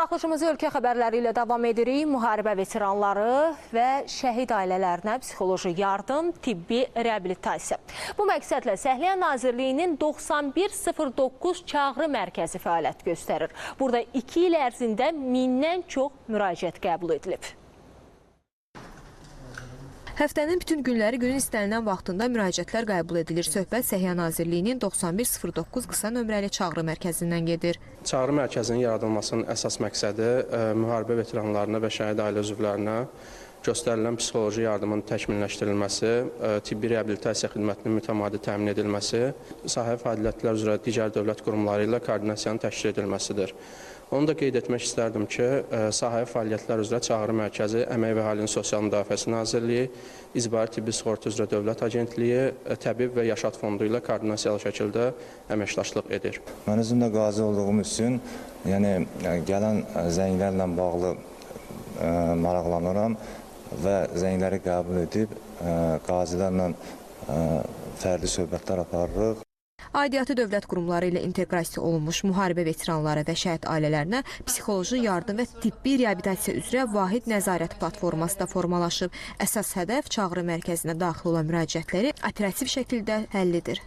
Buraxılışımızı ölkə xəbərləri ilə davam edirik. Müharibə veteranları və şəhid ailələrinə psixoloji yardım, tibbi reabilitasiya. Bu məqsədlə Səhiyyə Nazirliyinin 9109 çağrı mərkəzi fəaliyyət göstərir. Burada 2 il ərzində 1000-dən çox müraciət qəbul edilib. Həftənin bütün günləri günün istənilən vaxtında müraciətlər qəbul edilir. Söhbət Səhiyyə Nazirliyinin 9109 qısa nömrəli çağrı mərkəzindən gedir. Çağrı mərkəzinin yaradılmasının əsas məqsədi müharibə veteranlarına və şəhid ailə üzvlərinə göstərilən psixoloji yardımın təkmilləşdirilməsi, tibbi reabilitasiya xidmətinin mütəmadi təmin edilməsi, sahə fəaliyyətlər üzrə digər dövlət qurumları ilə koordinasiyanın təşkil edilməsidir. Onu da qeyd etmək istərdim ki, sahəyə fəaliyyətlər üzrə çağrı mərkəzi Əmək və Əhalinin Sosial Müdafiəsi Nazirliyi, İcbari Tibbi Sığorta üzrə Dövlət Agentliyi, Təbib və Yaşad Fondu ilə koordinasiyalı şəkildə əməkdaşlıq edir. Mən özüm də qazi olduğum üçün, gələn zənglərlə bağlı maraqlanıram və zəngləri qəbul edib qazilərlə fərdi söhbətlər aparırıq. Aidiyyatı dövlət qurumları ilə inteqrasiya olunmuş müharibə veteranları və şəhid ailələrinə psixoloji yardım və tibbi reabilitasiya üzrə vahid nəzarət platforması da formalaşıb. Əsas hədəf çağrı mərkəzinə daxil olan müraciətləri operativ şəkildə həll edir.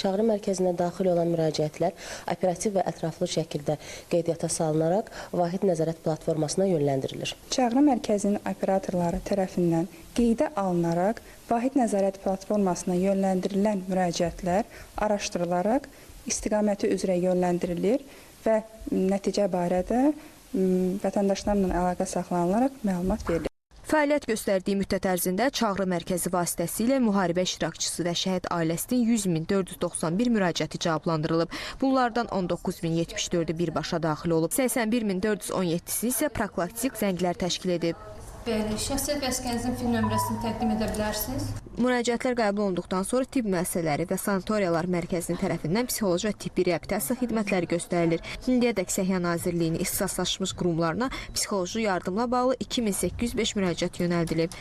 Çağrı mərkəzinə daxil olan müraciətlər operativ və ətraflı şəkildə qeydiyyata salınaraq vahid nəzarət platformasına yönləndirilir. Çağrı mərkəzinin operatorları tərəfindən qeydə alınaraq vahid nəzarət platformasına yönləndirilən müraciətlər araşdırılaraq istiqaməti üzrə yönləndirilir və nəticə barədə vətəndaşlarla əlaqə saxlanılaraq məlumat verilir. Fəaliyyət göstərdiyi müddət ərzində çağrı mərkəzi vasitəsilə müharibə iştirakçısı və şəhid ailəsinin 100.491 müraciəti cavablandırılıb. Bunlardan 19.074-ü birbaşa daxil olub. 81.417-si isə profilaktik zənglər təşkil edib. Bəli, şəxsiyyət vəsiqənizin fil nömrəsini təqdim edə bilərsiniz. Müraciətlər qəbul olunduqdan sonra tibb müəssisələri və sanatoriyalar mərkəzinin tərəfindən psixoloji və tibbi reabilitasiya xidmətləri göstərilir. İndiyədək Səhiyyə Nazirliyinin ixtisaslaşmış qurumlarına psixoloji yardımla bağlı 2805 müraciət yönəldilib.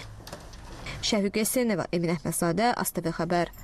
Şəfiqə Seneva, Emin Əhmədzadə, ASTV Xəbər.